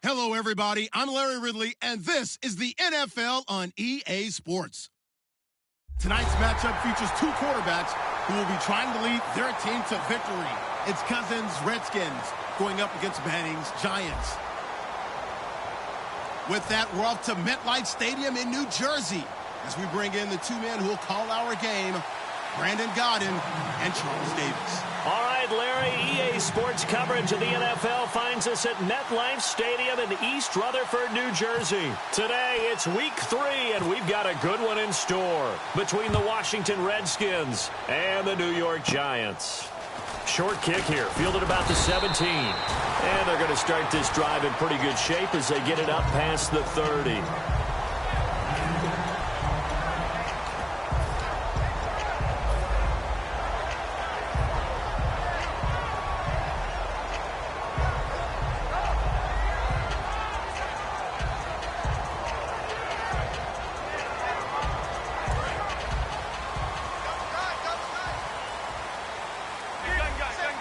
Hello, everybody. I'm Larry Ridley, and this is the NFL on EA Sports. Tonight's matchup features two quarterbacks who will be trying to lead their team to victory. It's Cousins' Redskins going up against Manning's Giants. With that, we're off to MetLife Stadium in New Jersey as we bring in the two men who will call our game, Brandon Godden and Charles Davis. All right, Larry, EA Sports coverage of the NFL finds us at MetLife Stadium in East Rutherford, New Jersey. Today, it's Week 3, and we've got a good one in store between the Washington Redskins and the New York Giants. Short kick here, fielded about the 17. And they're going to start this drive in pretty good shape as they get it up past the 30.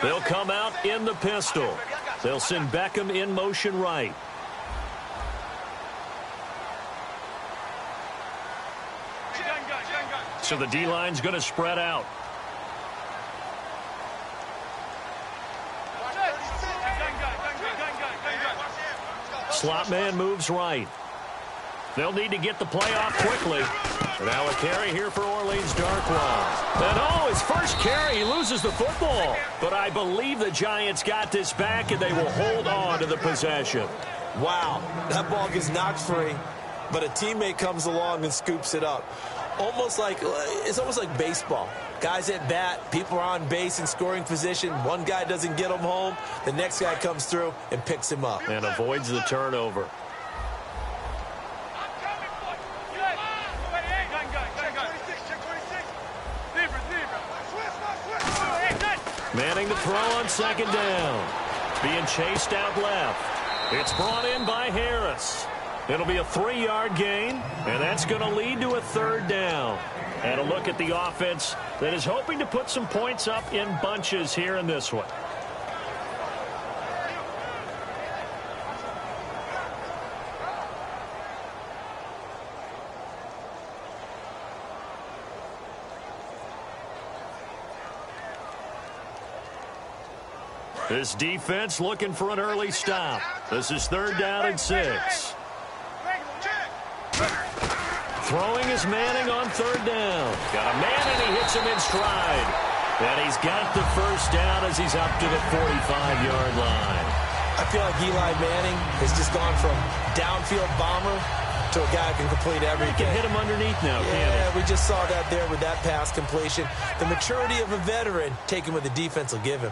They'll come out in the pistol. They'll send Beckham in motion right. So the D-line's going to spread out. Slot man moves right. They'll need to get the play off quickly. Now a carry here for Orleans Darkwa. And his first carry, he loses the football. But I believe the Giants got this back, and they will hold on to the possession. Wow, that ball gets knocked free, but a teammate comes along and scoops it up. It's almost like baseball. Guys at bat, people are on base in scoring position. One guy doesn't get him home. The next guy comes through and picks him up. And avoids the turnover. Manning to throw on second down. Being chased out left. It's brought in by Harris. It'll be a 3-yard gain, and that's going to lead to a third down. And a look at the offense that is hoping to put some points up in bunches here in this one. This defense looking for an early stop. This is 3rd down and 6. Throwing is Manning on 3rd down. Got a man, and he hits him in stride. And he's got the first down as he's up to the 45-yard line. I feel like Eli Manning has just gone from downfield bomber to a guy who can complete everything. He can hit him underneath now, yeah, we just saw that there with that pass completion. The maturity of a veteran taken what the defense will give him.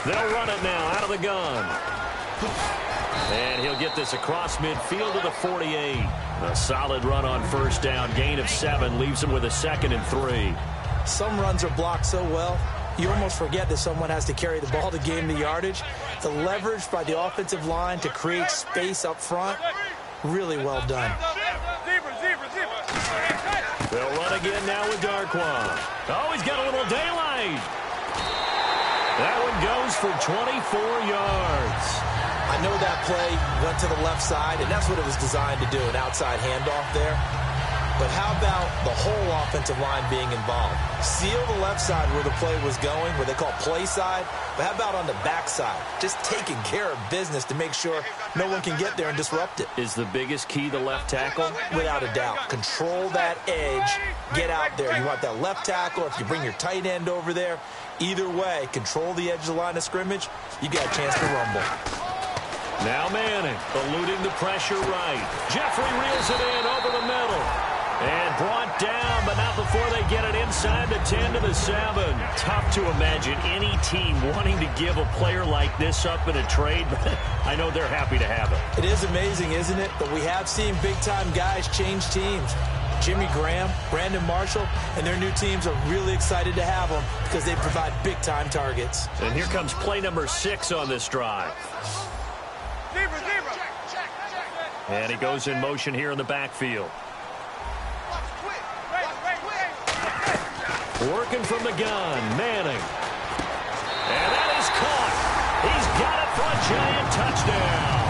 They'll run it now out of the gun. And he'll get this across midfield to the 48. A solid run on first down. Gain of 7 leaves him with a 2nd and 3. Some runs are blocked so well, you almost forget that someone has to carry the ball to gain the yardage. The leverage by the offensive line to create space up front, really well done. They'll run again now with Darkwa. Oh, he's got a little daylight. That one goes for 24 yards. I know that play went to the left side, and that's what it was designed to do, an outside handoff there. But how about the whole offensive line being involved? Seal the left side where the play was going, what they call play side. But how about on the back side? Just taking care of business to make sure no one can get there and disrupt it. Is the biggest key the left tackle? Without a doubt. Control that edge. Get out there. You want that left tackle. If you bring your tight end over there, either way, control the edge of the line of scrimmage. You got a chance to rumble. Now Manning eluding the pressure right. Jeffrey reels it in over the middle. And brought down, but not before they get it inside the 10 to the 7. Tough to imagine any team wanting to give a player like this up in a trade, but I know they're happy to have it. It is amazing, isn't it? But we have seen big-time guys change teams. Jimmy Graham, Brandon Marshall, and their new teams are really excited to have them because they provide big-time targets. And here comes play number 6 on this drive. And he goes in motion here in the backfield. Working from the gun, Manning. And that is caught. He's got it for a Giant touchdown.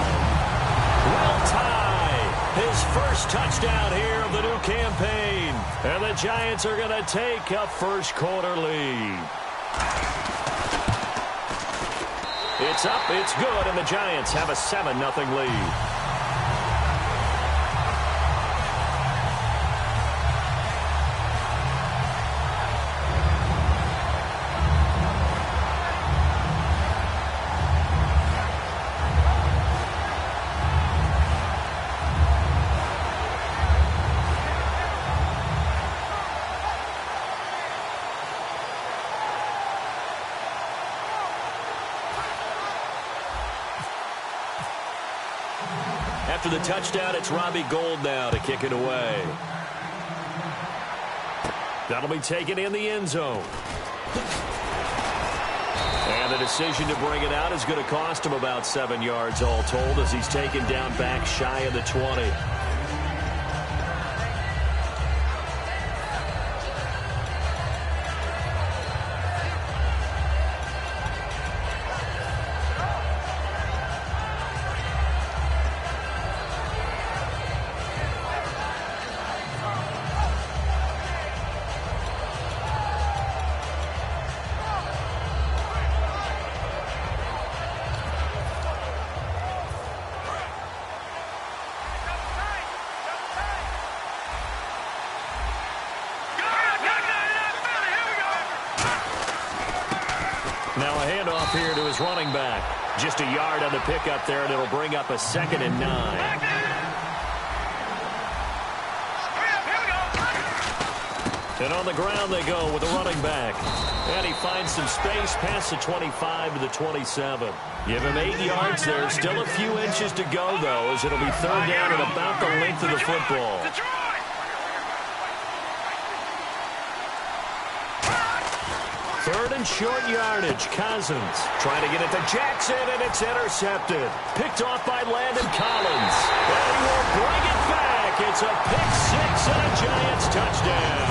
Will Tye, his first touchdown here of the new campaign. And the Giants are going to take a first quarter lead. It's up, it's good, and the Giants have a 7-0 lead. After the touchdown, it's Robbie Gould now to kick it away. That'll be taken in the end zone. And the decision to bring it out is going to cost him about 7 yards all told as he's taken down back shy of the 20. Now a handoff here to his running back. Just a yard on the pickup there, and it'll bring up a 2nd and 9. And on the ground they go with the running back. And he finds some space past the 25 to the 27. Give him 8 yards there. Still a few inches to go, though, as it'll be 3rd down at about the length of the football. Third and short yardage. Cousins trying to get it to Jackson, and it's intercepted. Picked off by Landon Collins. And he will bring it back. It's a pick six and a Giants touchdown.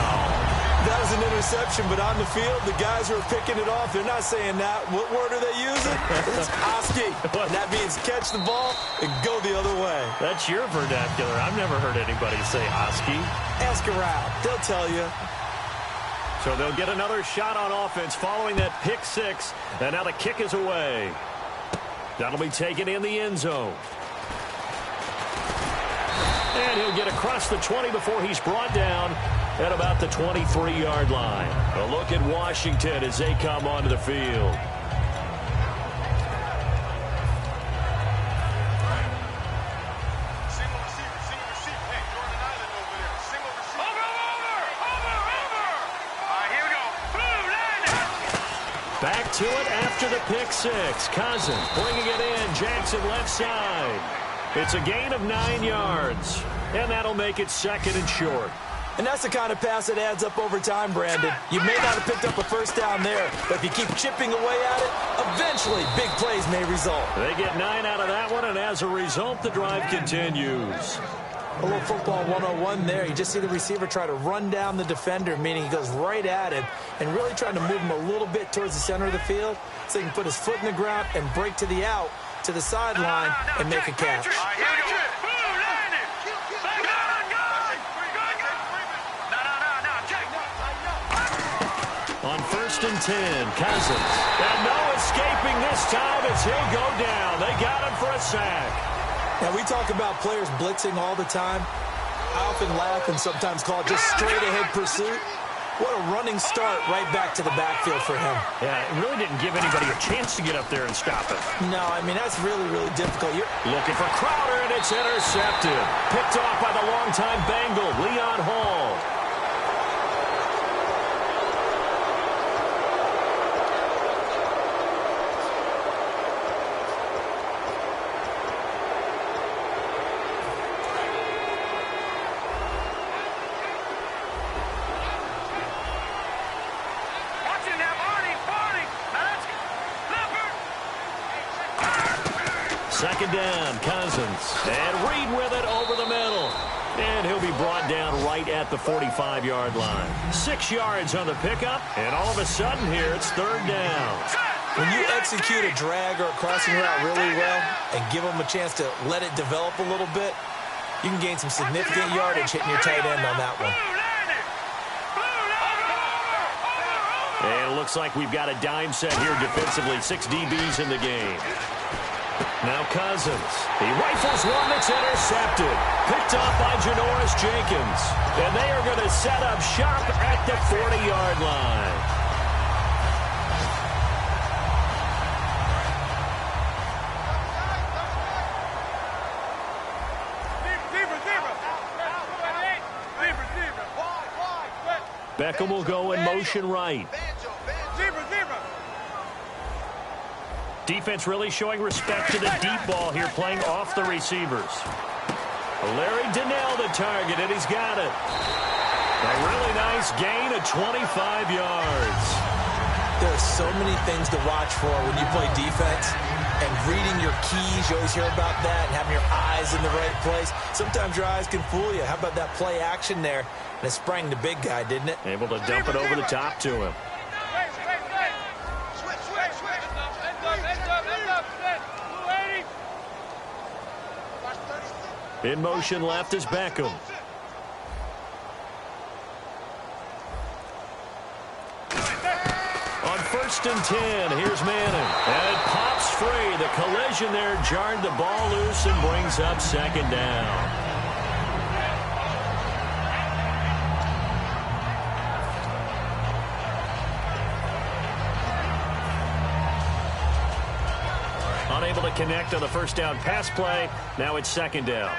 That was an interception, but on the field, the guys who are picking it off, they're not saying that. What word are they using? It's Oski. And that means catch the ball and go the other way. That's your vernacular. I've never heard anybody say Oski. Ask around. They'll tell you. So they'll get another shot on offense following that pick six. And now the kick is away. That'll be taken in the end zone. And he'll get across the 20 before he's brought down at about the 23-yard line. A look at Washington as they come onto the field. Back to it after the pick six. Cousins bringing it in. Jackson left side. It's a gain of 9 yards. And that'll make it 2nd and short. And that's the kind of pass that adds up over time, Brandon. You may not have picked up a first down there, but if you keep chipping away at it, eventually big plays may result. They get 9 out of that one, and as a result, the drive continues. A little football 101 there. You just see the receiver try to run down the defender, meaning he goes right at him and really trying to move him a little bit towards the center of the field so he can put his foot in the ground and break to the out, to the sideline, and make a catch. On 1st and 10, Cousins. And no escaping this time as he'll go down. They got him for a sack. Now, we talk about players blitzing all the time. I often laugh and sometimes call it just straight-ahead pursuit. What a running start right back to the backfield for him. Yeah, it really didn't give anybody a chance to get up there and stop it. No, I mean, that's really, really difficult. You're looking for Crowder, and it's intercepted. Picked off by the longtime Bengal, Leon Hall. Second down, Cousins. And Reed with it over the middle. And he'll be brought down right at the 45-yard line. 6 yards on the pickup, and all of a sudden here it's third down. When you execute a drag or a crossing route really well and give them a chance to let it develop a little bit, you can gain some significant yardage hitting your tight end on that one. And it looks like we've got a dime set here defensively. 6 DBs in the game. Now Cousins. He rifles one that's intercepted. Picked off by Janoris Jenkins. And they are going to set up shop at the 40-yard line. Beckham will go in motion right. Defense really showing respect to the deep ball here, playing off the receivers. Larry Donnell the target, and he's got it. A really nice gain of 25 yards. There are so many things to watch for when you play defense. And reading your keys, you always hear about that, and having your eyes in the right place. Sometimes your eyes can fool you. How about that play action there? And it sprang the big guy, didn't it? Able to dump it over the top to him. In motion left is Beckham. On 1st and 10, here's Manning. And it pops free. The collision there jarred the ball loose and brings up 2nd down. Unable to connect on the 1st down pass play. Now it's 2nd down.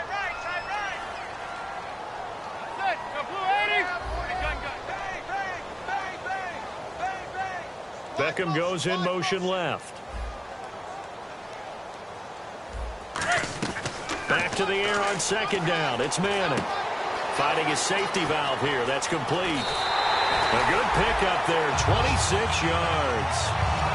Beckham goes in motion left. Back to the air on 2nd down. It's Manning. Finding his safety valve here. That's complete. A good pickup there. 26 yards.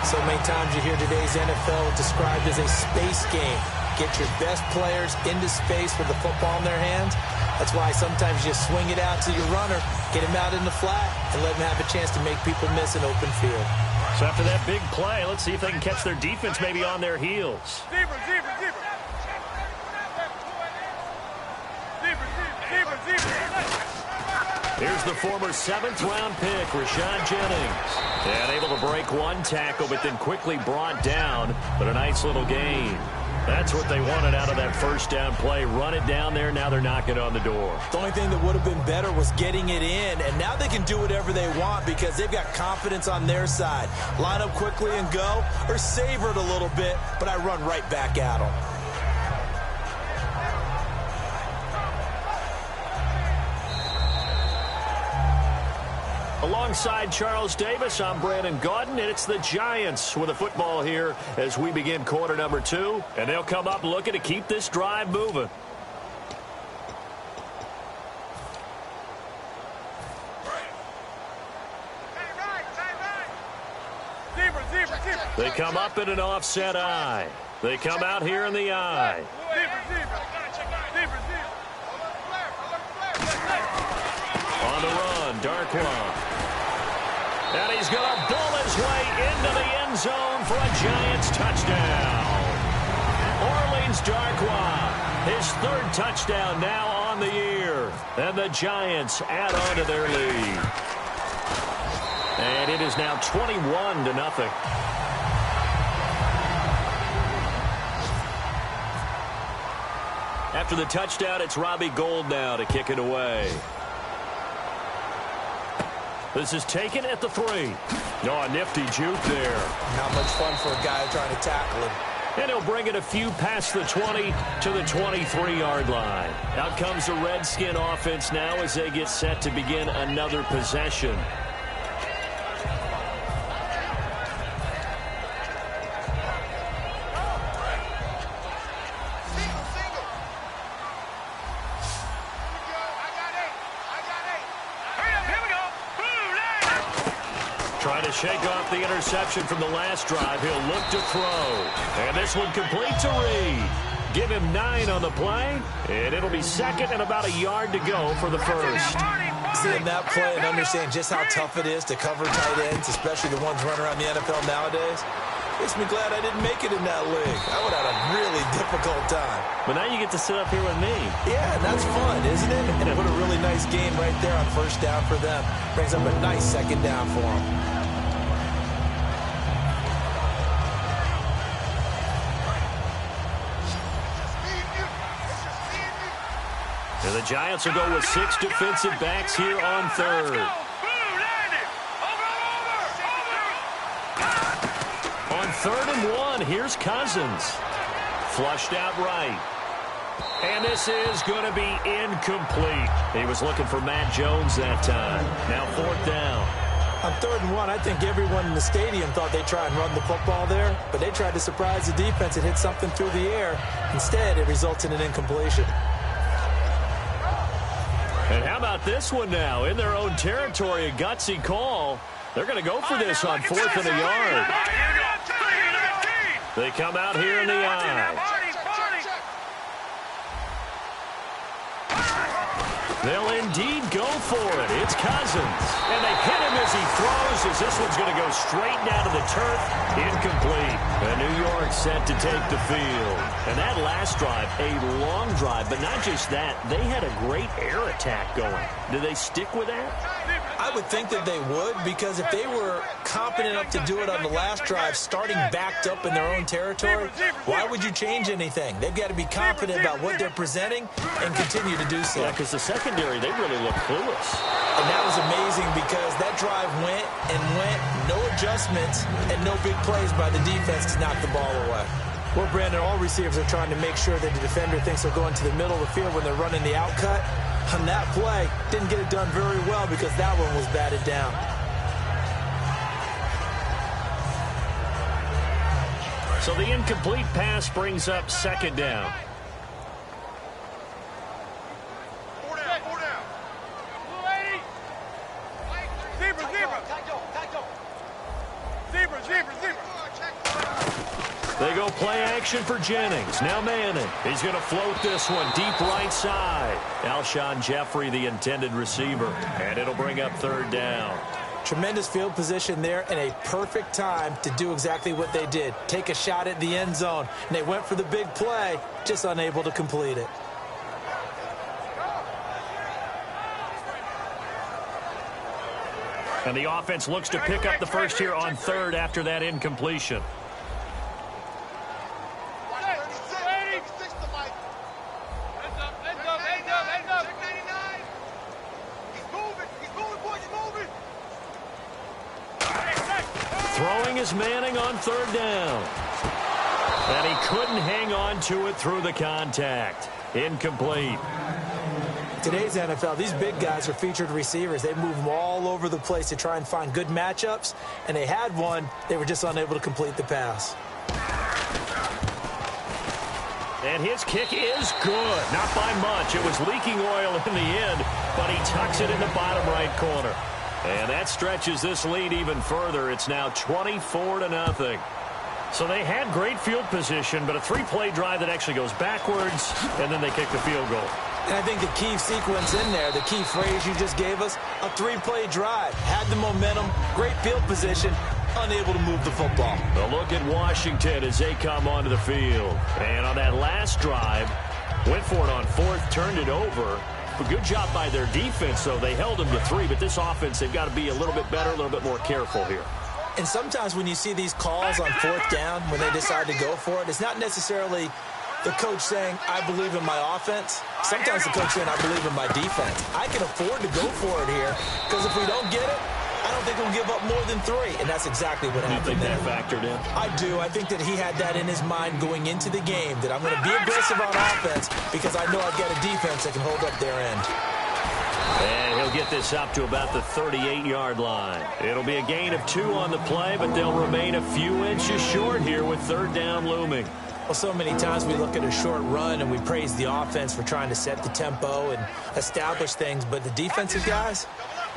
So many times you hear today's NFL described as a space game. Get your best players into space with the football in their hands. That's why sometimes you swing it out to your runner, get him out in the flat, and let him have a chance to make people miss an open field. So after that big play, let's see if they can catch their defense maybe on their heels. Here's the former 7th-round pick, Rashad Jennings. And able to break one tackle, but then quickly brought down. But a nice little gain. That's what they wanted out of that 1st down play. Run it down there. Now they're knocking on the door. The only thing that would have been better was getting it in. And now they can do whatever they want because they've got confidence on their side. Line up quickly and go, or savor it a little bit, but I run right back at them. Alongside Charles Davis, I'm Brandon Gaudin, and it's the Giants with the football here as we begin quarter number 2. And they'll come up looking to keep this drive moving. They come up in an offset eye. They come out here in the eye. On the run, Darkwa. And he's going to bull his way into the end zone for a Giants touchdown. Orleans Darkwa, his 3rd touchdown now on the year. And the Giants add on to their lead. And it is now 21-0. After the touchdown, it's Robbie Gould now to kick it away. This is taken at the 3. Oh, a nifty juke there. Not much fun for a guy trying to tackle him. And he'll bring it a few past the 20 to the 23-yard line. Out comes the Redskin offense now as they get set to begin another possession. Trying to shake off the interception from the last drive. He'll look to throw. And this one complete to Reed. Give him 9 on the play, and it'll be second and about a yard to go for the first. Seeing that play and understanding just how tough it is to cover tight ends, especially the ones running around the NFL nowadays, makes me glad I didn't make it in that league. I would have had a really difficult time. But now you get to sit up here with me. Yeah, and that's fun, isn't it? And what a really nice game right there on first down for them. Brings up a nice second down for them. And the Giants will go with 6 defensive backs here on third. On 3rd and 1, here's Cousins. Flushed out right. And this is going to be incomplete. He was looking for Matt Jones that time. Now 4th down. On 3rd and 1, I think everyone in the stadium thought they'd try and run the football there, but they tried to surprise the defense and hit something through the air. Instead, it results in an incompletion. And how about this one now? In their own territory, a gutsy call. They're going to go for this on 4th and a yard. They come out here in the eye. They'll indeed go for it. It's Cousins. And they hit him as he throws, as this one's going to go straight down to the turf. Incomplete. And New York set to take the field. And that last drive, a long drive, but not just that. They had a great air attack going. Do they stick with that? I would think that they would, because if they were competent enough to do it on the last drive, starting backed up in their own territory, why would you change anything? They've got to be confident about what they're presenting and continue to do so. Yeah, because the secondary, they really look clueless. And that was amazing because that drive went and went, no adjustments, and no big plays by the defense to knock the ball away. Well, Brandon, all receivers are trying to make sure that the defender thinks they're going to the middle of the field when they're running the out cut. On that play, didn't get it done very well because that one was batted down. So the incomplete pass brings up 2nd down. They go play action for Jennings. Now Manning. He's going to float this one deep right side. Alshon Jeffrey, the intended receiver. And it'll bring up 3rd down. Tremendous field position there and a perfect time to do exactly what they did. Take a shot at the end zone. And they went for the big play, just unable to complete it. And the offense looks to pick up the first here on 3rd after that incompletion. Throwing is Manning on 3rd down. And he couldn't hang on to it through the contact. Incomplete. Today's NFL, these big guys are featured receivers. They move them all over the place to try and find good matchups. And they had one. They were just unable to complete the pass. And his kick is good. Not by much. It was leaking oil in the end, but he tucks it in the bottom right corner. And that stretches this lead even further. It's now 24-0. So they had great field position, but a 3-play drive that actually goes backwards, and then they kick the field goal. And I think the key sequence in there, the key phrase you just gave us, a 3-play drive. Had the momentum, great field position, unable to move the football. A look at Washington as they come onto the field. And on that last drive, went for it on 4th, turned it over. But good job by their defense, though. They held them to 3, but this offense, they've got to be a little bit better, a little bit more careful here. And sometimes when you see these calls on 4th down, when they decide to go for it, it's not necessarily the coach saying, I believe in my offense. Sometimes the coach saying, I believe in my defense. I can afford to go for it here, because if we don't get it, I don't think we'll give up more than 3, and that's exactly what happened. You think that factored in? I do. I think that he had that in his mind going into the game, that I'm going to be aggressive on offense because I know I've got a defense that can hold up their end. And he'll get this up to about the 38-yard line. It'll be a gain of 2 on the play, but they'll remain a few inches short here with 3rd down looming. Well, so many times we look at a short run and we praise the offense for trying to set the tempo and establish things, but the defensive guys,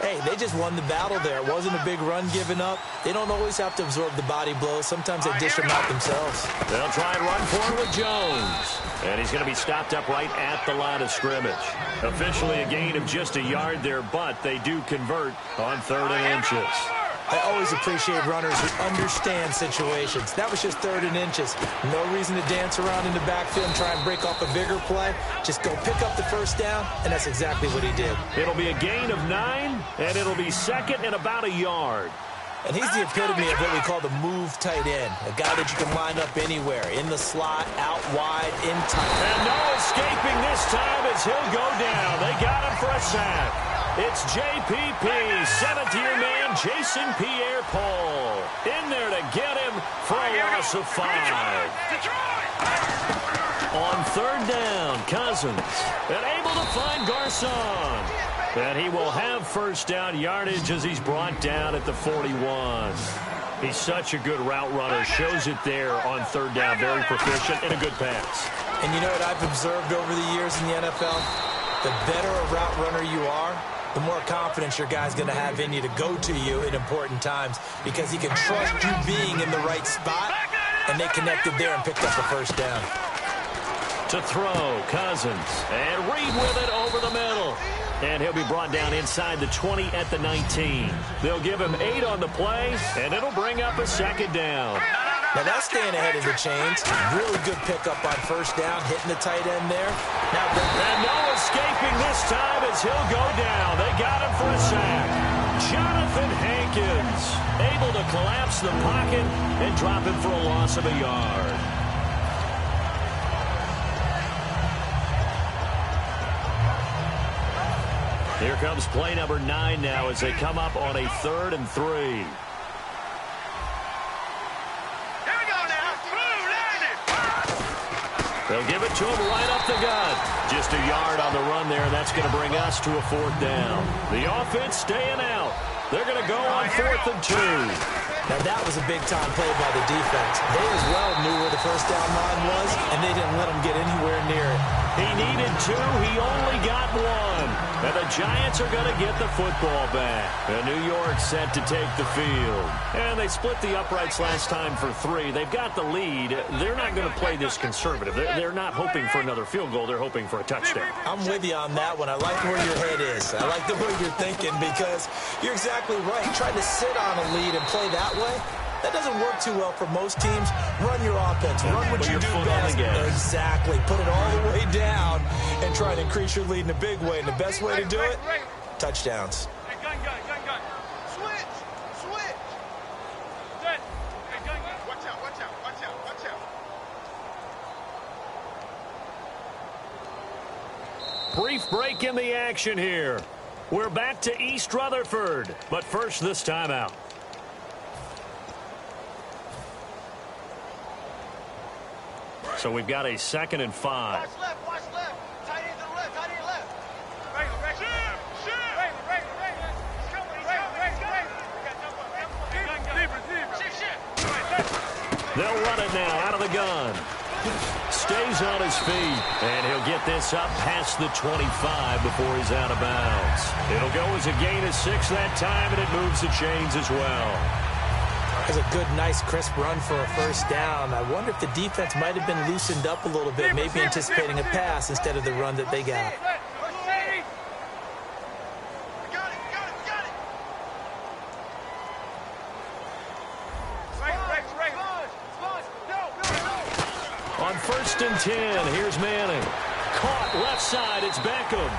hey, they just won the battle there. It wasn't a big run given up. They don't always have to absorb the body blows. Sometimes they dish them out themselves. They'll try and run for it with Jones. And he's going to be stopped up right at the line of scrimmage. Officially a gain of just a yard there, but they do convert on 3rd and inches. I always appreciate runners who understand situations. That was just 3rd and inches. No reason to dance around in the backfield and try and break off a bigger play. Just go pick up the first down, and that's exactly what he did. It'll be a gain of 9, and it'll be 2nd and about a yard. And he's the epitome of what we call the move tight end, a guy that you can line up anywhere, in the slot, out wide, in tight. And no escaping this time as he'll go down. They got him for a sack. It's JPP, 7th-year man Jason Pierre-Paul. In there to get him for a loss of 5. On 3rd down, Cousins, and able to find Garcon. And he will have first down yardage as he's brought down at the 41. He's such a good route runner. Shows it there on 3rd down. Very proficient and a good pass. And you know what I've observed over the years in the NFL? The better a route runner you are, the more confidence your guy's going to have in you to go to you in important times because he can trust you being in the right spot, and they connected there and picked up the first down. To throw, Cousins, and Reed with it over the middle. And he'll be brought down inside the 20 at the 19. They'll give him 8 on the play, and it'll bring up a 2nd down. Now that's staying ahead of the chains. Really good pickup on first down, hitting the tight end there. Now, and no escaping this time as he'll go down. They got him for a sack. Jonathan Hankins able to collapse the pocket and drop him for a loss of a yard. Here comes play number 9 now as they come up on a 3rd and 3. They'll give it to him right up the gut. Just a yard on the run there, and that's going to bring us to a 4th down. The offense staying out. They're going to go on 4th and 2. Now that was a big-time play by the defense. They as well knew where the first down line was, and they didn't let them get anywhere near it. He needed 2. He only got 1. And the Giants are going to get the football back. And New York set to take the field. And they split the uprights last time for 3. They've got the lead. They're not going to play this conservative. They're not hoping for another field goal. They're hoping for a touchdown. I'm with you on that one. I like where your head is. I like the way you're thinking because you're exactly right. Trying to sit on a lead and play that way, that doesn't work too well for most teams. Run your offense. Run what you do best. Exactly. Put it all the way down and try to increase your lead in a big way. And the best way to do it, touchdowns. Gun. Switch. Watch out. Brief break in the action here. We're back to East Rutherford. But first, this timeout. So we've got a 2nd and 5. Watch left. Tight end to the left. They'll run it now out of the gun. Stays on his feet, and he'll get this up past the 25 before he's out of bounds. It'll go as a gain of 6 that time, and it moves the chains as well. That's a good, nice, crisp run for a first down. I wonder if the defense might have been loosened up a little bit, maybe anticipating a pass instead of the run that they got. On 1st and 10, here's Manning. Caught left side, it's Beckham.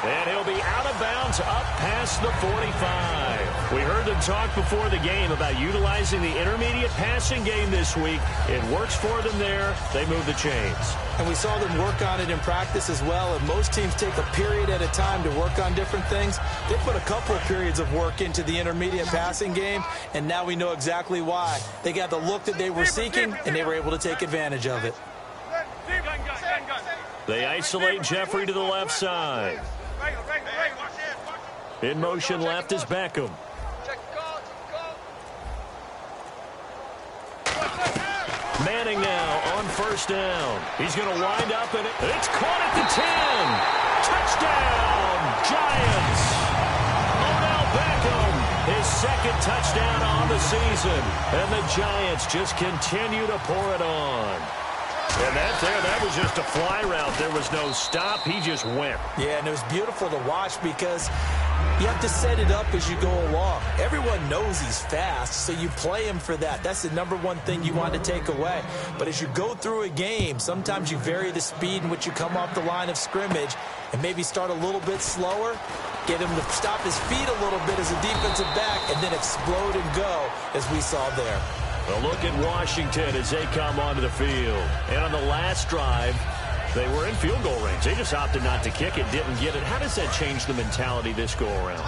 And he'll be out of bounds up past the 45. We heard them talk before the game about utilizing the intermediate passing game this week. It works for them there. They move the chains. And we saw them work on it in practice as well. And most teams take a period at a time to work on different things. They put a couple of periods of work into the intermediate passing game, and now we know exactly why. They got the look that they were seeking, and they were able to take advantage of it. They isolate Jeffrey to the left side. In motion left is Manning now on first down. He's going to wind up, and it's caught at the 10. Touchdown, Giants. Odell Beckham, his second touchdown on the season. And the Giants just continue to pour it on. And that was just a fly route. There was no stop. He just went. Yeah, and it was beautiful to watch because you have to set it up as you go along. Everyone knows he's fast, so you play him for that. That's the number one thing you want to take away. But as you go through a game, sometimes you vary the speed in which you come off the line of scrimmage and maybe start a little bit slower, get him to stop his feet a little bit as a defensive back, and then explode and go, as we saw there. A look at Washington as they come onto the field. And on the last drive, they were in field goal range. They just opted not to kick it, didn't get it. How does that change the mentality this go-around?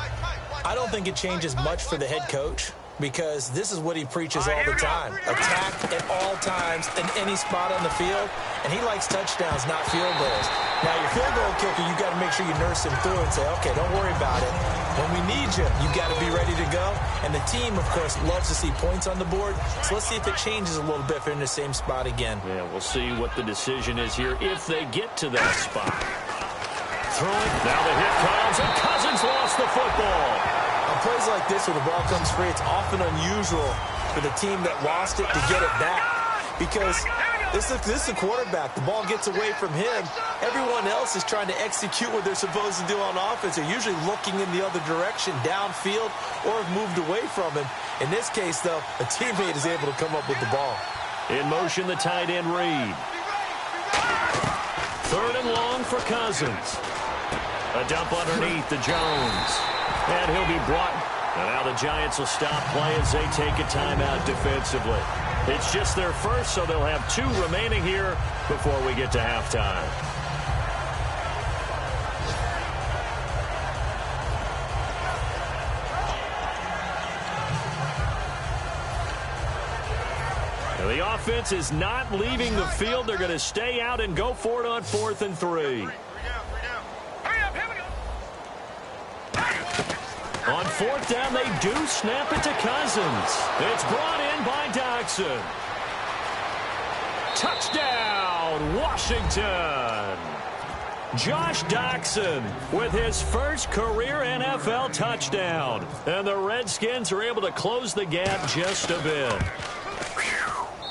I don't think it changes much for the head coach because this is what he preaches all the time. Attack at all times in any spot on the field, and he likes touchdowns, not field goals. Now, your field goal kicker, you got to make sure you nurse him through and say, okay, don't worry about it. When we need you, you got to be ready to go. And the team, of course, loves to see points on the board. So let's see if it changes a little bit if they're in the same spot again. Yeah, we'll see what the decision is here if they get to that spot. Throwing. Now the hit comes, and Cousins lost the football. On plays like this where the ball comes free, it's often unusual for the team that lost it to get it back. Because this is a quarterback. The ball gets away from him. Everyone else is trying to execute what they're supposed to do on offense. They're usually looking in the other direction, downfield, or have moved away from him. In this case, though, a teammate is able to come up with the ball. In motion, the tight end Reed. 3rd and long for Cousins. A dump underneath to Jones. And he'll be brought. And now the Giants will stop play as they take a timeout defensively. It's just their first, so they'll have 2 remaining here before we get to halftime. Now the offense is not leaving the field. They're going to stay out and go for it on 4th and 3. On 4th down, they do snap it to Cousins. It's brought in by Doxson. Touchdown, Washington. Josh Doxson with his first career NFL touchdown. And the Redskins are able to close the gap just a bit.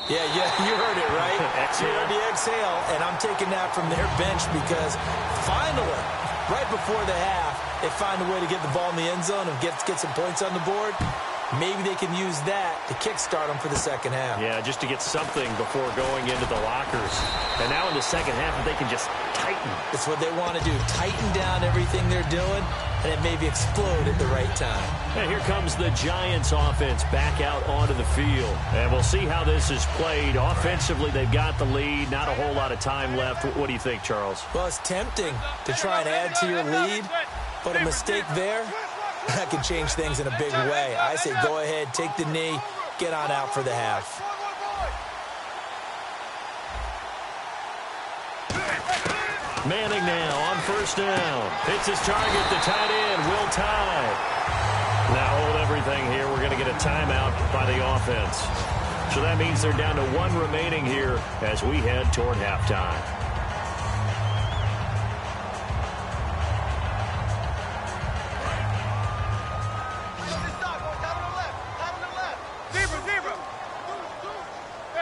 Yeah, you heard it, right? You heard the exhale, and I'm taking that from their bench because finally, right before the half, they find a way to get the ball in the end zone and get some points on the board. Maybe they can use that to kickstart them for the second half. Yeah, just to get something before going into the lockers. And now in the second half, they can just tighten. It's what they want to do. Tighten down everything they're doing, and it maybe explode at the right time. And here comes the Giants offense back out onto the field. And we'll see how this is played. Offensively, they've got the lead. Not a whole lot of time left. What do you think, Charles? Well, it's tempting to try and add to your lead, but a mistake there, that can change things in a big way. I say go ahead, take the knee, get on out for the half. Manning now on 1st down. Hits his target, the tight end, Will Tye. Now hold everything here. We're going to get a timeout by the offense. So that means they're down to 1 remaining here as we head toward halftime.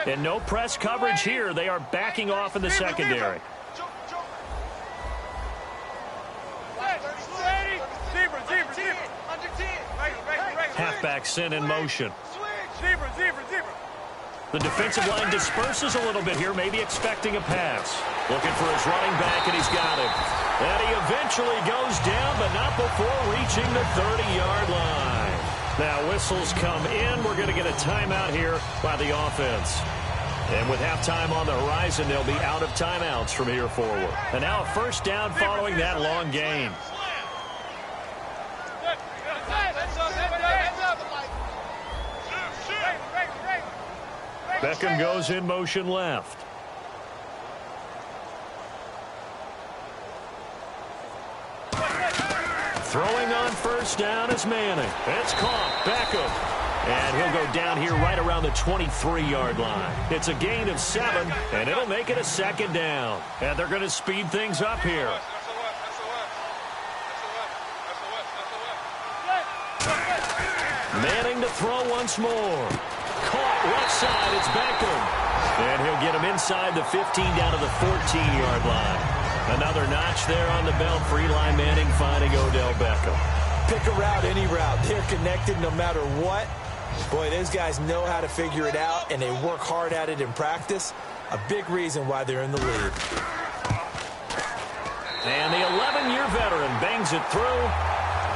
And no press coverage here. They are backing off in the secondary. Halfback sent in motion. The defensive line disperses a little bit here, maybe expecting a pass. Looking for his running back, and he's got him. And he eventually goes down, but not before reaching the 30-yard line. Now whistles come in. We're going to get a timeout here by the offense. And with halftime on the horizon, they'll be out of timeouts from here forward. And now a 1st down following that long gain. Beckham goes in motion left. Throwing on 1st down is Manning. It's caught. Beckham. And he'll go down here right around the 23-yard line. It's a gain of 7, and it'll make it a second down. And they're going to speed things up here. Manning to throw once more. Caught left side. It's Beckham. And he'll get him inside the 15 down to the 14-yard line. Another notch there on the belt for Eli Manning finding Odell Beckham. Pick a route, any route. They're connected no matter what. Boy, those guys know how to figure it out, and they work hard at it in practice. A big reason why they're in the lead. And the 11-year veteran bangs it through.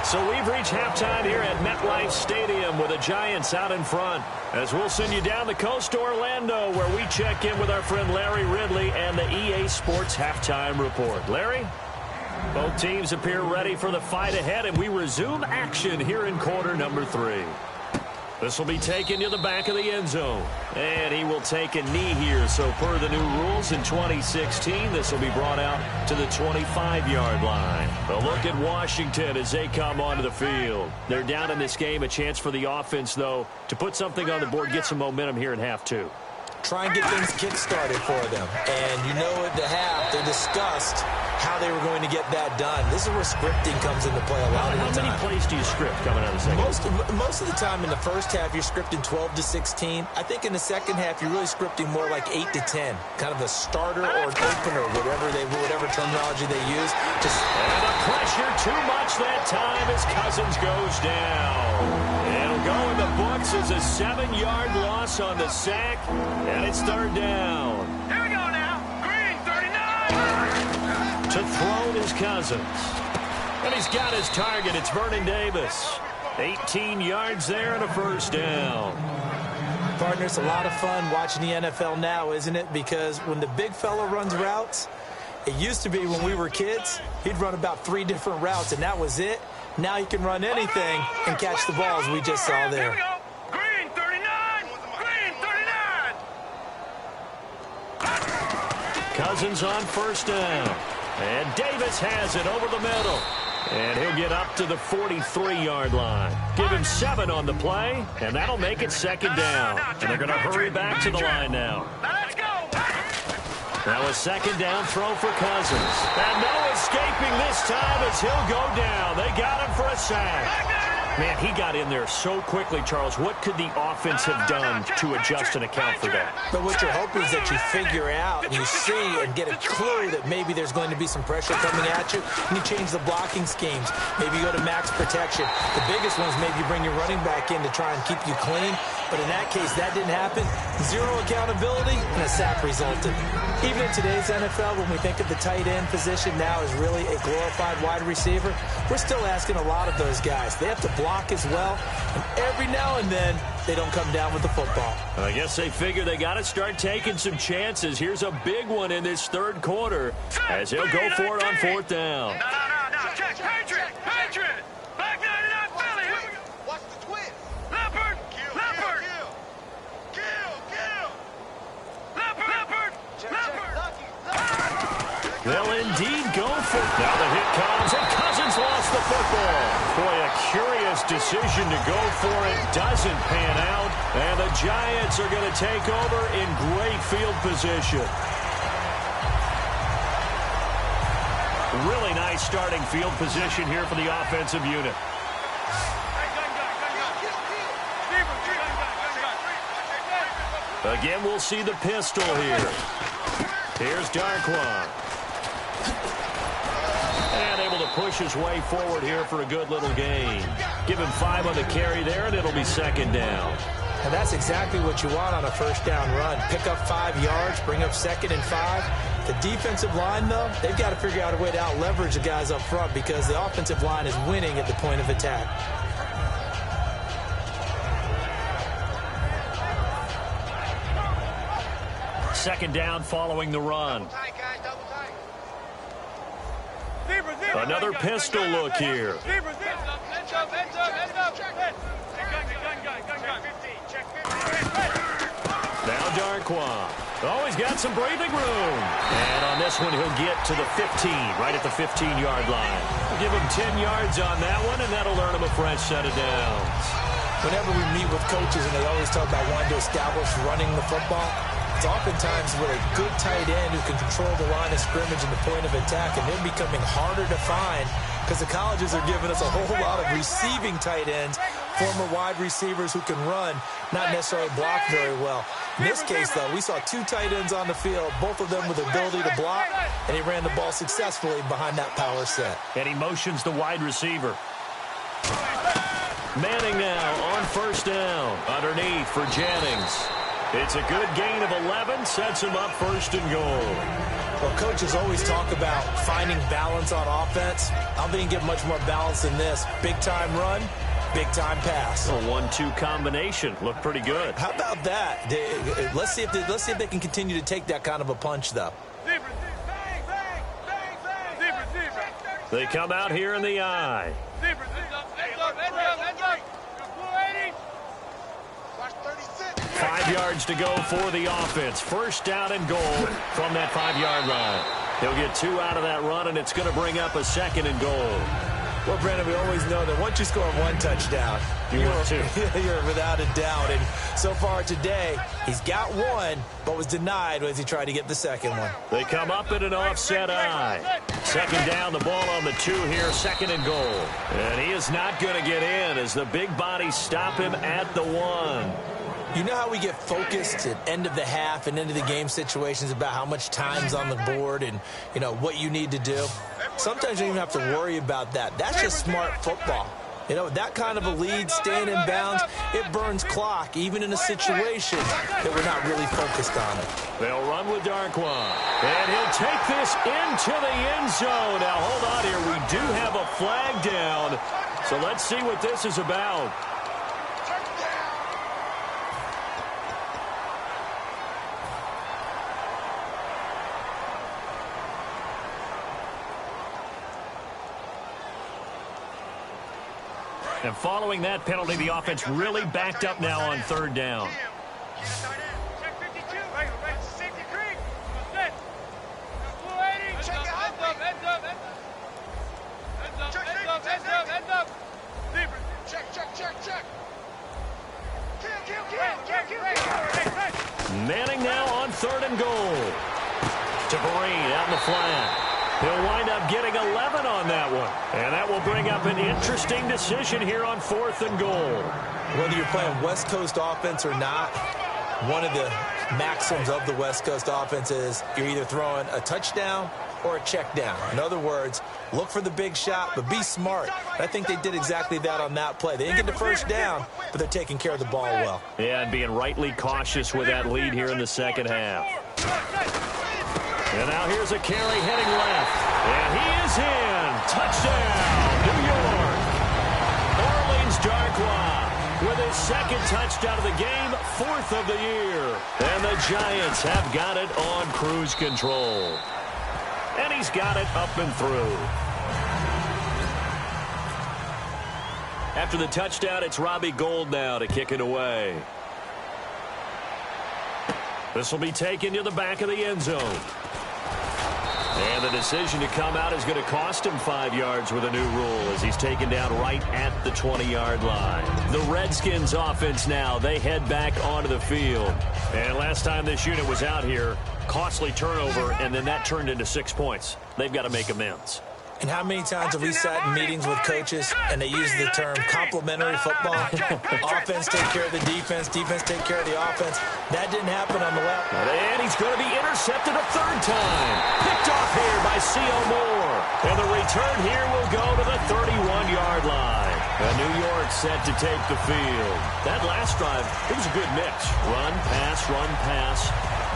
So we've reached halftime here at MetLife Stadium with the Giants out in front. As we'll send you down the coast to Orlando, where we check in with our friend Larry Ridley and the EA Sports Halftime Report. Larry? Both teams appear ready for the fight ahead, and we resume action here in quarter number 3. This will be taken to the back of the end zone. And he will take a knee here. So per the new rules in 2016, this will be brought out to the 25-yard line. A look at Washington as they come onto the field. They're down in this game. A chance for the offense, though, to put something on the board, get some momentum here in half 2. Try and get things kick-started for them. And you know at the half, they discussed how they were going to get that done. This is where scripting comes into play a lot of the time. How many plays do you script coming out of the second half? Most of the time in the first half, you're scripting 12 to 16. I think in the second half, you're really scripting more like 8 to 10. Kind of a starter or an opener, whatever terminology they use. And the pressure too much that time as Cousins goes down. It'll go in the books as a 7-yard loss on the sack. And it's third down. Here we go now. Green, 39. To throw is Cousins. And he's got his target. It's Vernon Davis. 18 yards there and a first down. Partner, it's a lot of fun watching the NFL now, isn't it? Because when the big fella runs routes, it used to be when we were kids, he'd run about 3 different routes, and that was it. Now he can run anything and catch the balls we just saw there. Here we go. Green, 39. Green, 39. Cousins on first down. And Davis has it over the middle. And he'll get up to the 43-yard line. Give him 7 on the play, and that'll make it second down. And they're going to hurry back to the line now. Let's go. Now a second down throw for Cousins. And no escaping this time as he'll go down. They got him for a sack. Man, he got in there so quickly, Charles. What could the offense have done to adjust and account for that? But what you're hoping is that you figure out and you see and get a clue that maybe there's going to be some pressure coming at you, and you change the blocking schemes. Maybe you go to max protection. The biggest one is maybe you bring your running back in to try and keep you clean. But in that case, that didn't happen. 0 accountability, and a sack resulted. Even in today's NFL, when we think of the tight end position now as really a glorified wide receiver, we're still asking a lot of those guys. They have to block as well, and every now and then, they don't come down with the football. I guess they figure they got to start taking some chances. Here's a big one in this third quarter as he'll go for it on fourth down. No. Check. Patriot. Back 99 Philly. Watch the twist. Leopard. Leopard. They'll indeed go for it. Now the hit comes, and Cousins lost the football. Boy, a curious decision to go for it. Doesn't pan out, and the Giants are going to take over in great field position. Really nice starting field position here for the offensive unit. Again, we'll see the pistol here. Here's Darquan. And able to push his way forward here for a good little gain. Give him 5 on the carry there, and it'll be second down. And that's exactly what you want on a first down run. Pick up 5 yards, bring up 2nd and 5. The defensive line, though, they've got to figure out a way to out-leverage the guys up front because the offensive line is winning at the point of attack. Second down following the run. Another pistol look here. Now Darquan. Oh, he's got some breathing room. And on this one, he'll get to the 15, right at the 15-yard line. We'll give him 10 yards on that one, and that'll earn him a fresh set of downs. whenever we meet with coaches and they always talk about wanting to establish running the football, it's oftentimes with a good tight end who can control the line of scrimmage and the point of attack, and they're becoming harder to find because the colleges are giving us a whole lot of receiving tight ends, former wide receivers who can run, not necessarily block very well. In this case, though, we saw 2 tight ends on the field, both of them with the ability to block, and he ran the ball successfully behind that power set. And he motions the wide receiver. Manning now on first down, underneath for Jennings. It's a good gain of 11, sets him up first and goal. Well, coaches always talk about finding balance on offense. I don't think you get much more balance than this. Big-time run, big-time pass. A 1-2 combination. Looked pretty good. How about that? Let's see if they can continue to take that kind of a punch, though. They come out here in the eye. 5 yards to go for the offense. First down and goal from that 5-yard line. He'll get 2 out of that run, and it's going to bring up a second and goal. Well, Brandon, we always know that once you score 1 touchdown, you're without a doubt. And so far today, he's got 1, but was denied as he tried to get the second one. They come up in an offset eye. Second down, the ball on the 2 here, second and goal. And he is not going to get in as the big bodies stop him at the 1. You know how we get focused at end of the half and into the game situations about how much time's on the board and, you know, what you need to do? Sometimes you don't even have to worry about that. That's just smart football. You know, that kind of a lead, staying in bounds, it burns clock, even in a situation that we're not really focused on it. They'll run with Darquan. And he'll take this into the end zone. Now, hold on here. We do have a flag down. So let's see what this is about. And following that penalty, the offense really backed up now on third down. Manning now on third and goal. To Breen out in the flat. He'll wind up getting 11 on that one. And that will bring up an interesting decision here on fourth and goal. Whether you're playing West Coast offense or not, one of the maxims of the West Coast offense is you're either throwing a touchdown or a check down. In other words, look for the big shot, but be smart. I think they did exactly that on that play. They didn't get the first down, but they're taking care of the ball well. Yeah, and being rightly cautious with that lead here in the second half. And now here's a carry heading left. And he is in. Touchdown, New York. Orleans Darquan with his second touchdown of the game, 4th of the year. And the Giants have got it on cruise control. And he's got it up and through. After the touchdown, it's Robbie Gould now to kick it away. This will be taken to the back of the end zone. And the decision to come out is going to cost him 5 yards with a new rule as he's taken down right at the 20-yard line. The Redskins offense now, they head back onto the field. And last time this unit was out here, costly turnover, and then that turned into 6 points. They've got to make amends. And how many times have we sat in meetings with coaches and they use the term complementary football? Offense take care of the defense, defense take care of the offense. That didn't happen on the left. And he's going to be intercepted a third time. Picked off here by C.O. Moore. And the return here will go to the 31-yard line. And New York set to take the field. That last drive, it was a good mix. Run, pass,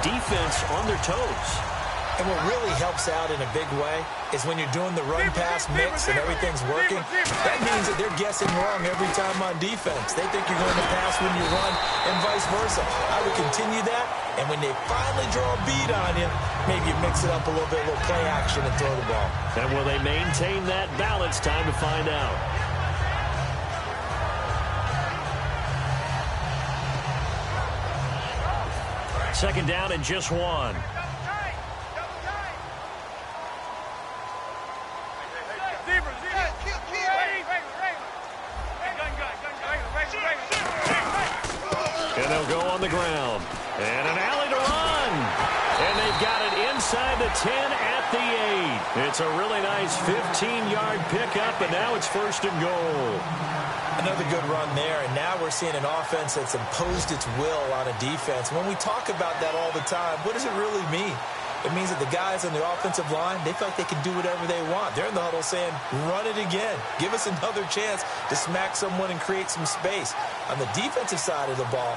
defense on their toes. And what really helps out in a big way is when you're doing the run-pass mix and everything's working, that means that they're guessing wrong every time on defense. They think you're going to pass when you run and vice versa. I would continue that, and when they finally draw a bead on you, maybe you mix it up a little bit, a little play action and throw the ball. And will they maintain that balance? Time to find out. Second down and just one. the ground. And an alley to run. And they've got it inside the 10 at the 8. It's a really nice 15-yard pickup, and now it's 1st and goal. Another good run there, and now we're seeing an offense that's imposed its will on a defense. When we talk about that all the time, what does it really mean? It means that the guys on the offensive line, they feel like they can do whatever they want. They're in the huddle saying, run it again. Give us another chance to smack someone and create some space. On the defensive side of the ball,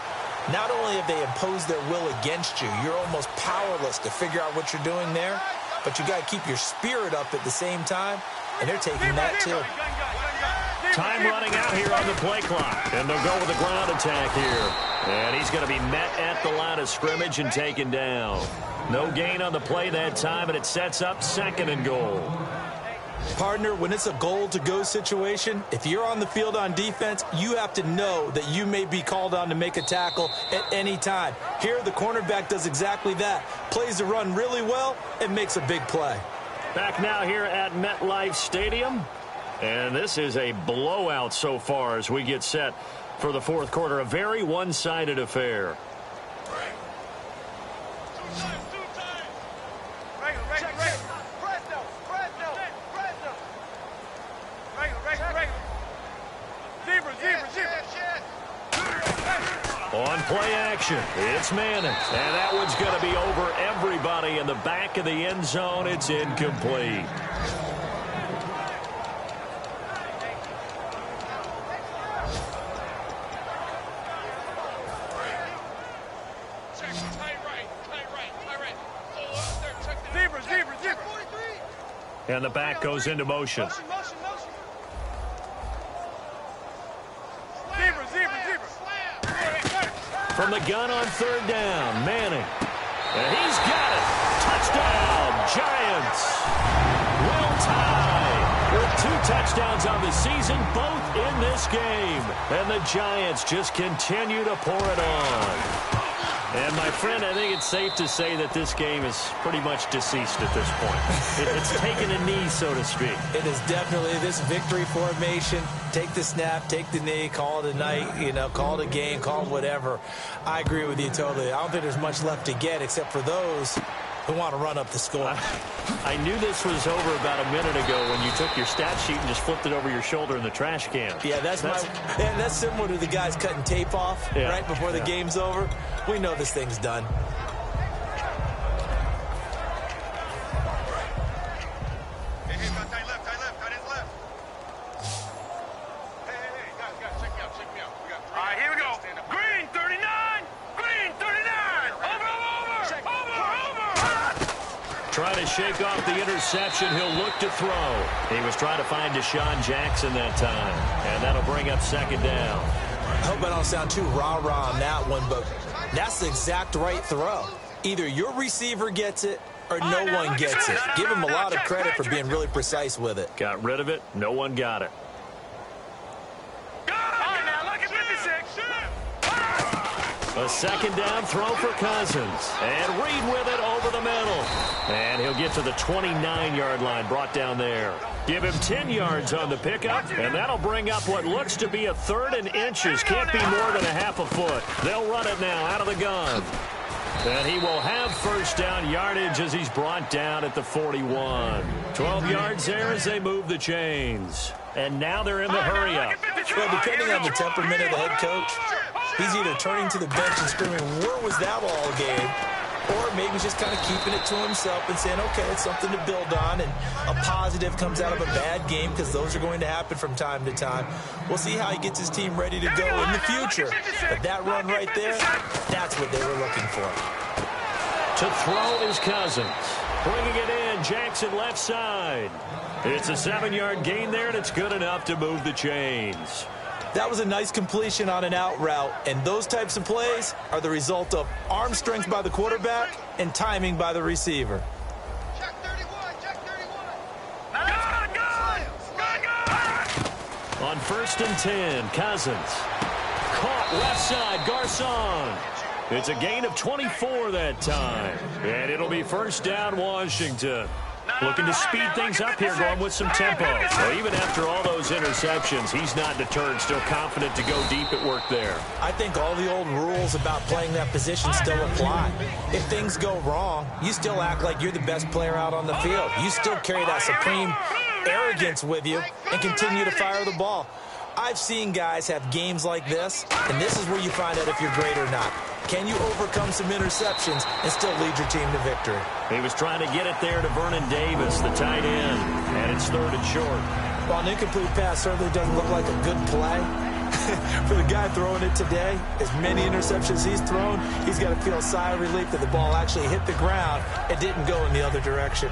not only have they imposed their will against you, you're almost powerless to figure out what you're doing there, but you got to keep your spirit up at the same time, and they're taking that too. Time running out here on the play clock, and they'll go with a ground attack here. And he's going to be met at the line of scrimmage and taken down. No gain on the play that time, and it sets up 2nd and goal. Partner, when it's a goal-to-go situation, if you're on the field on defense, you have to know that you may be called on to make a tackle at any time. Here, the cornerback does exactly that. Plays the run really well and makes a big play. Back now here at MetLife Stadium. And this is a blowout so far as we get set for the 4th quarter. A very one-sided affair. On play action, it's Manning. And that one's going to be over everybody in the back of the end zone. It's incomplete. And the back goes into motion. From the gun on 3rd down, Manning. And he's got it. Touchdown, Giants. Will tie with 2 touchdowns on the season, both in this game. And the Giants just continue to pour it on. And, my friend, I think it's safe to say that this game is pretty much deceased at this point. It's taken a knee, so to speak. It is definitely this victory formation. Take the snap, take the knee, call it a night, call it a game, call it whatever. I agree with you totally. I don't think there's much left to get except for those who want to run up the score. I knew this was over about a minute ago when you took your stat sheet and just flipped it over your shoulder in the trash can. Yeah, that's similar to the guys cutting tape off right before the game's over. We know this thing's done. Trying to shake off the interception. He'll look to throw. He was trying to find Deshaun Jackson that time. And that'll bring up 2nd down. I hope I don't sound too rah-rah on that one, but that's the exact right throw. Either your receiver gets it or no one gets it. Give him a lot of credit for being really precise with it. Got rid of it. No one got it. A 2nd down throw for Cousins. And Reed with it over the middle. And he'll get to the 29-yard line, brought down there. Give him 10 yards on the pickup, and that'll bring up what looks to be a 3rd and inches. Can't be more than a half a foot. They'll run it now out of the gun. And he will have 1st down yardage as he's brought down at the 41. 12 yards there as they move the chains. And now they're in the hurry-up. Well, depending on the temperament of the head coach, he's either turning to the bench and screaming, where was that all game? Or maybe just kind of keeping it to himself and saying, okay, it's something to build on, and a positive comes out of a bad game because those are going to happen from time to time. We'll see how he gets his team ready to go in the future. But that run right there, that's what they were looking for. To throw is Cousins. Bringing it in, Jackson left side. It's a 7-yard gain there, and it's good enough to move the chains. That was a nice completion on an out route, and those types of plays are the result of arm strength by the quarterback and timing by the receiver. Check 31, check 31. On 1st and 10, Cousins. Caught left side, Garcon. It's a gain of 24 that time. And it'll be 1st down, Washington. Looking to speed things up here, going with some tempo. Well, even after all those interceptions, he's not deterred, still confident to go deep at work there. I think all the old rules about playing that position still apply. If things go wrong, you still act like you're the best player out on the field. You still carry that supreme arrogance with you and continue to fire the ball. I've seen guys have games like this, and this is where you find out if you're great or not. Can you overcome some interceptions and still lead your team to victory? He was trying to get it there to Vernon Davis, the tight end, and it's 3rd and short. While an incomplete pass certainly doesn't look like a good play, for the guy throwing it today, as many interceptions he's thrown, he's got to feel a sigh of relief that the ball actually hit the ground and didn't go in the other direction.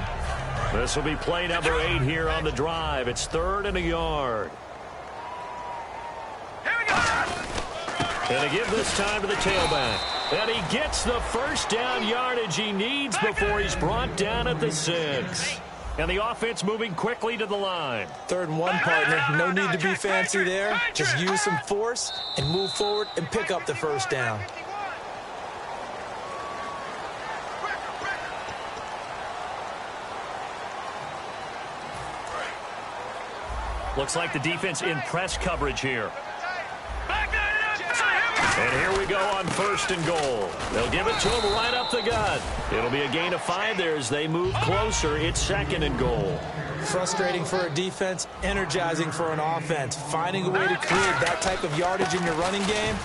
This will be play number 8 here on the drive. It's 3rd and a yard. And to give this time to the tailback. And he gets the first down yardage he needs before he's brought down at the 6. And the offense moving quickly to the line. 3rd and 1, partner. No need to be fancy there. Just use some force and move forward and pick up the first down. Looks like the defense in press coverage here. And here we go on 1st and goal. They'll give it to him right up the gut. It'll be a gain of 5 there as they move closer. It's 2nd and goal. Frustrating for a defense, energizing for an offense. Finding a way to create that type of yardage in your running game,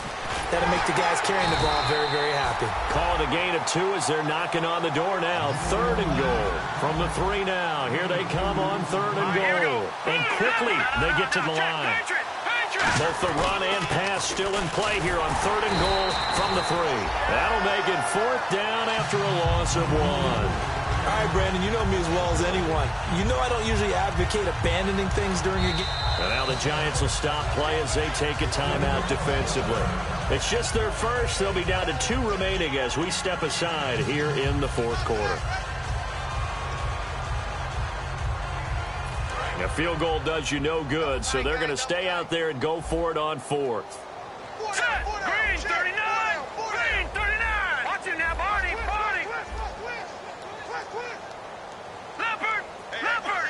that'll make the guys carrying the ball very, very happy. Call it a gain of 2 as they're knocking on the door now. 3rd and goal. From the 3 now. Here they come on 3rd and goal. And quickly they get to the line. Both the run and pass still in play here on 3rd and goal from the 3. That'll make it 4th down after a loss of 1. All right, Brandon, you know me as well as anyone. You know I don't usually advocate abandoning things during a game. And now the Giants will stop play as they take a timeout defensively. It's just their first. They'll be down to 2 remaining as we step aside here in the 4th quarter. A field goal does you no good, so they're going to stay out there and go for it on 4th. Green 39! Green 39! Watch it now, Barney! Barney! Leopard! Leopard!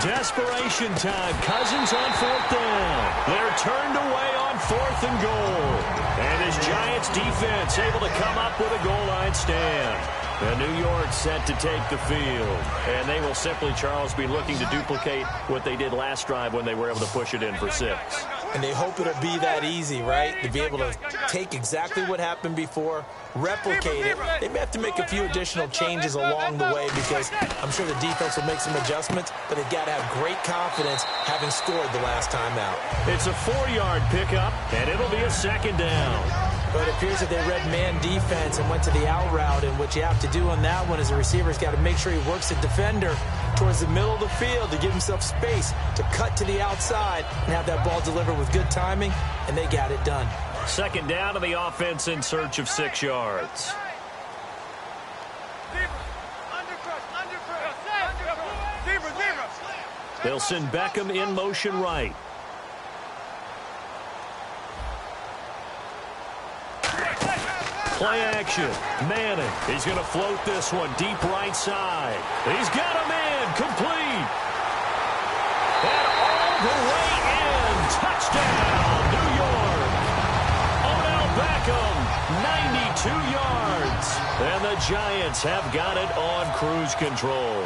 Desperation time. Cousins on 4th down. They're turned away on 4th and goal. And his Giants defense able to come up with a goal line stand. And New York set to take the field. And they will simply, Charles, be looking to duplicate what they did last drive when they were able to push it in for 6. And they hope it'll be that easy, right? To be able to take exactly what happened before, replicate it. They may have to make a few additional changes along the way because I'm sure the defense will make some adjustments, but they've got to have great confidence having scored the last time out. It's a 4-yard pickup, and it'll be a 2nd down. But it appears that they read man defense and went to the out route, and what you have to do on that one is the receiver's got to make sure he works the defender towards the middle of the field to give himself space to cut to the outside and have that ball delivered with good timing, and they got it done. 2nd down to the offense in search of 6 yards. They'll send Beckham in motion right. Play action. Manning. He's going to float this one deep right side. He's got a man. Complete. And all the way in. Touchdown, New York. Odell Beckham, 92 yards. And the Giants have got it on cruise control.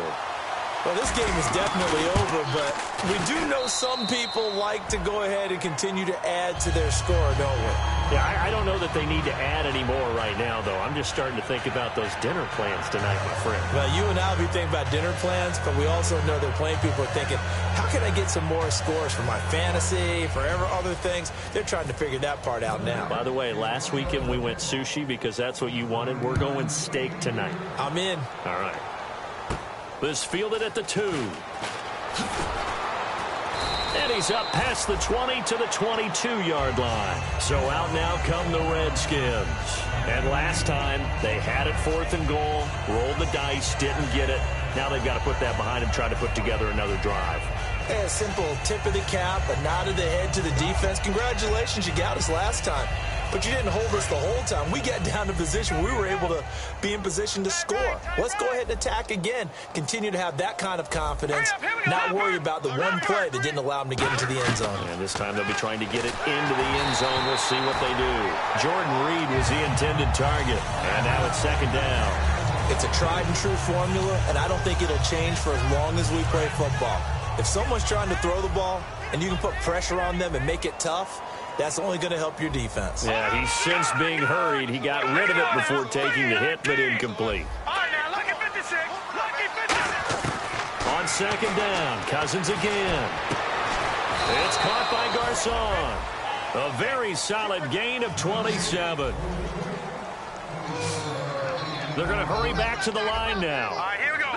Well, this game is definitely over, but we do know some people like to go ahead and continue to add to their score, don't we? Yeah, I don't know that they need to add any more right now, though. I'm just starting to think about those dinner plans tonight, my friend. Well, you and I will be thinking about dinner plans, but we also know that plenty of people are thinking, how can I get some more scores for my fantasy, for other things? They're trying to figure that part out now. By the way, last weekend we went sushi because that's what you wanted. We're going steak tonight. I'm in. All right. This fielded at the 2. And he's up past the 20 to the 22-yard line. So out now come the Redskins. And last time they had it 4th and goal, rolled the dice, didn't get it. Now they've got to put that behind them, try to put together another drive. Hey, a simple tip of the cap, a nod of the head to the defense. Congratulations, you got us last time. but you didn't hold us the whole time. We got down to position. We were able to be in position to score. Let's go ahead and attack again. Continue to have that kind of confidence, not worry about the one play that didn't allow them to get into the end zone. And this time they'll be trying to get it into the end zone. We'll see what they do. Jordan Reed was the intended target, and now it's second down. It's a tried-and-true formula, and I don't think it'll change for as long as we play football. If someone's trying to throw the ball and you can put pressure on them and make it tough, that's only going to help your defense. Yeah, he's since being hurried. He got rid of it before taking the hit, but incomplete. All right, now, look at 56. Look at 56. On second down, Cousins again. It's caught by Garcon. A very solid gain of 27. They're going to hurry back to the line now. All right, here we go.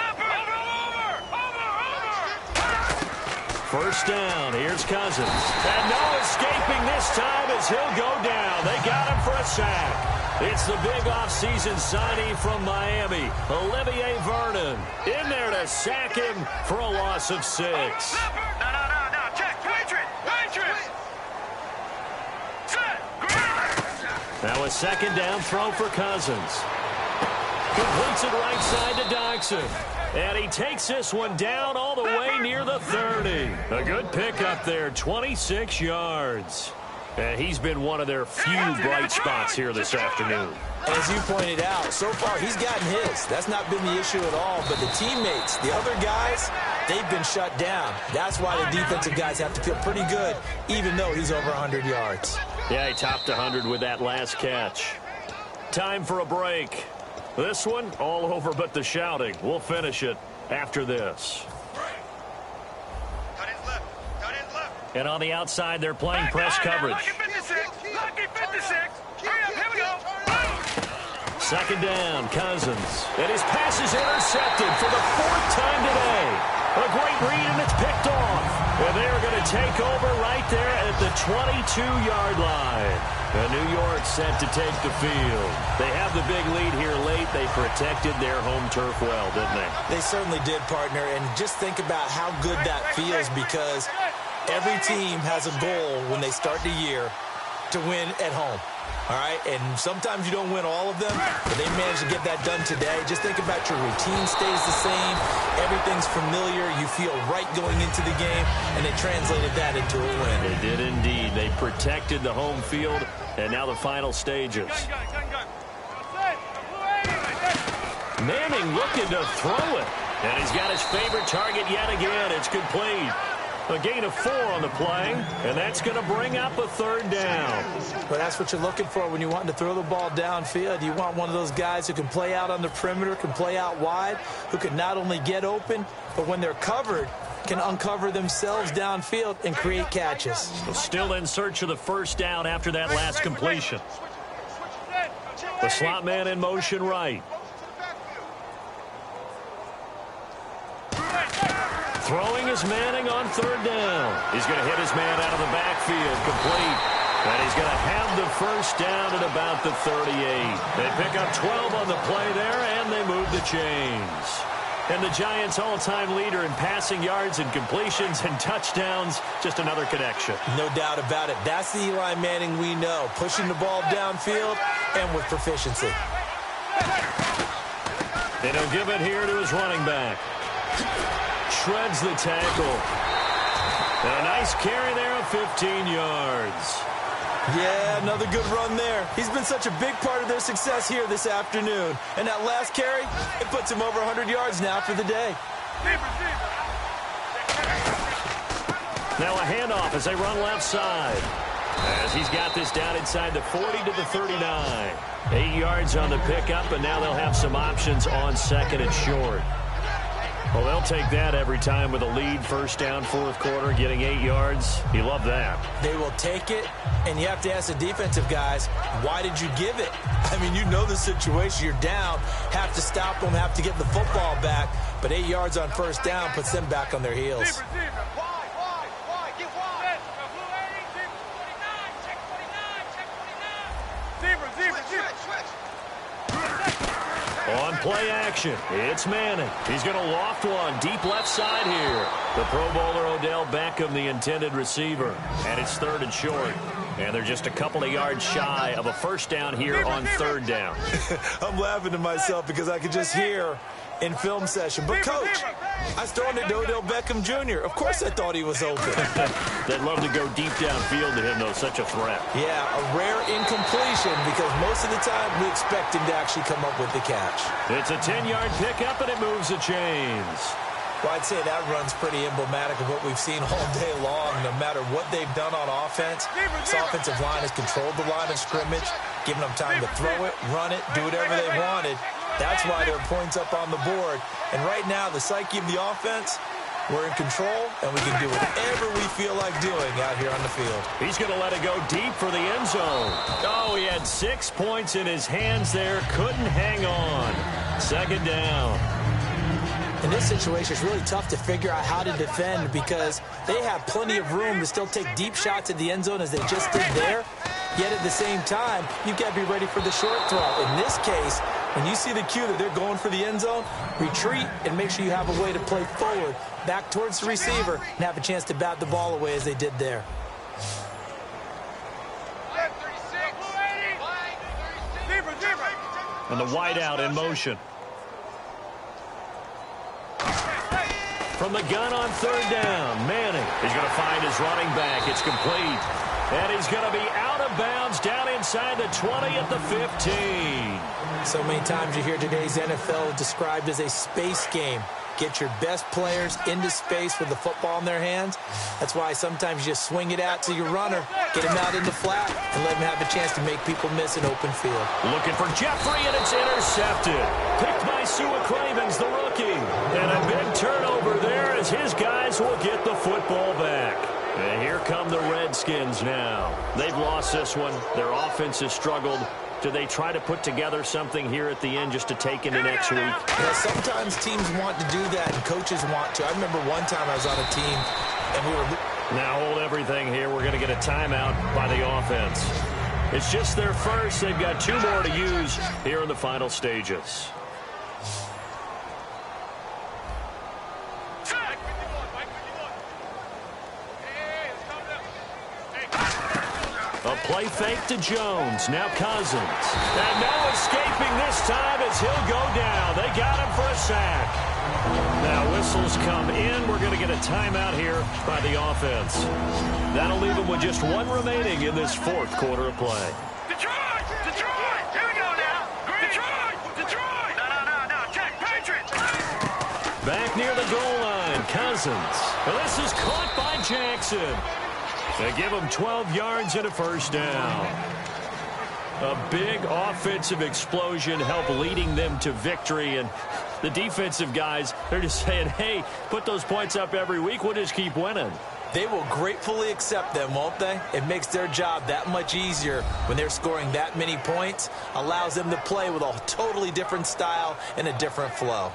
First down, here's Cousins. And no escaping this time as he'll go down. They got him for a sack. It's the big offseason signing from Miami, Olivier Vernon. In there to sack him for a loss of 6. No. Check. Wait. Set. Now a second down throw for Cousins. Completes it right side to Dodson. And he takes this one down all the way near the 30. A good pickup there, 26 yards. And he's been one of their few bright spots here this afternoon. As you pointed out, so far he's gotten his. That's not been the issue at all. But the teammates, the other guys, they've been shut down. That's why the defensive guys have to feel pretty good, even though he's over 100 yards. Yeah, he topped 100 with that last catch. Time for a break. This one, all over but the shouting. We'll finish it after this. Cut in left. And on the outside, they're playing press coverage. Lucky 56. Here we go. Second down, Cousins. And his pass is intercepted for the 4th time today. A great read, and it's picked off. And they're going to take over right there at the 22-yard line. And New York set to take the field. They have the big lead here late. They protected their home turf well, didn't they? They certainly did, partner. And just think about how good that feels, because every team has a goal when they start the year to win at home. All right, and sometimes you don't win all of them, but they managed to get that done today. Just think about your routine stays the same. Everything's familiar. You feel right going into the game, and they translated that into a win. They did indeed. They protected the home field, and now the final stages. Manning looking to throw it, and he's got his favorite target yet again. It's complete. A gain of 4 on the play, and that's going to bring up a 3rd down. But that's what you're looking for when you want to throw the ball downfield. You want one of those guys who can play out on the perimeter, can play out wide, who can not only get open, but when they're covered, can uncover themselves downfield and create catches. Still in search of the 1st down after that last completion. The slot man in motion right. Throwing is Manning on 3rd down. He's going to hit his man out of the backfield, complete. And he's going to have the 1st down at about the 38. They pick up 12 on the play there, and they move the chains. And the Giants' all-time leader in passing yards and completions and touchdowns, just another connection. No doubt about it. That's the Eli Manning we know, pushing the ball downfield and with proficiency. And he'll give it here to his running back. Shreds the tackle. And a nice carry there of 15 yards. Yeah, another good run there. He's been such a big part of their success here this afternoon. And that last carry, it puts him over 100 yards now for the day. Now a handoff as they run left side. As he's got this down inside the 40 to the 39. 8 yards on the pickup, and now they'll have some options on 2nd and short. Well, they'll take that every time with a lead, 1st down, 4th quarter, getting 8 yards. You love that. They will take it, and you have to ask the defensive guys, why did you give it? I mean, you know the situation. You're down, have to stop them, have to get the football back, but 8 yards on 1st down puts them back on their heels. On play action, it's Manning. He's going to loft one deep left side here. The Pro Bowler Odell Beckham, the intended receiver. And it's 3rd and short. And they're just a couple of yards shy of a first down here on 3rd down. I'm laughing to myself because I could just hear in film session. But, Coach, I was throwing it to Odell Beckham Jr. Of course I thought he was open. They'd love to go deep downfield to him, though. Such a threat. Yeah, a rare incompletion because most of the time we expect him to actually come up with the catch. It's a 10-yard pickup, and it moves the chains. Well, I'd say that run's pretty emblematic of what we've seen all day long. No matter what they've done on offense, this offensive line has controlled the line of scrimmage, giving them time to throw it, run it, do whatever they wanted. That's why there are points up on the board. And right now, the psyche of the offense, we're in control, and we can do whatever we feel like doing out here on the field. He's going to let it go deep for the end zone. Oh, he had 6 points in his hands there. Couldn't hang on. 2nd down. In this situation, it's really tough to figure out how to defend because they have plenty of room to still take deep shots at the end zone as they just did there. Yet at the same time, you've got to be ready for the short throw. In this case, when you see the cue that they're going for the end zone, retreat and make sure you have a way to play forward, back towards the receiver, and have a chance to bat the ball away as they did there. And the wideout in motion. From the gun on 3rd down, Manning. He's going to find his running back. It's complete. And he's going to be out of bounds down inside the 20 at the 15. So many times you hear today's NFL described as a space game. Get your best players into space with the football in their hands. That's why sometimes you just swing it out to your runner, get him out in the flat, and let him have a chance to make people miss an open field. Looking for Jeffrey, and it's intercepted. Picked by Sua Cravens, the rookie. And a big turnover there as his guys will get the football back. And here come the Redskins now. They've lost this one. Their offense has struggled. Do they try to put together something here at the end just to take into next week? Yeah, sometimes teams want to do that and coaches want to. I remember one time I was on a team and we were... Now hold everything here. We're going to get a timeout by the offense. It's just their first. They've got 2 more to use here in the final stages. A play fake to Jones. Now Cousins. And no escaping this time as he'll go down. They got him for a sack. Now whistles come in. We're going to get a timeout here by the offense. That'll leave them with just 1 remaining in this 4th quarter of play. Detroit! Detroit! Here we go now. Detroit! Detroit! No. Check. Patriots! Back near the goal line. Cousins. And this is caught by Jackson. They give him 12 yards and a first down. A big offensive explosion helped leading them to victory. And the defensive guys, they're just saying, hey, put those points up every week. We'll just keep winning. They will gratefully accept them, won't they? It makes their job that much easier when they're scoring that many points. Allows them to play with a totally different style and a different flow.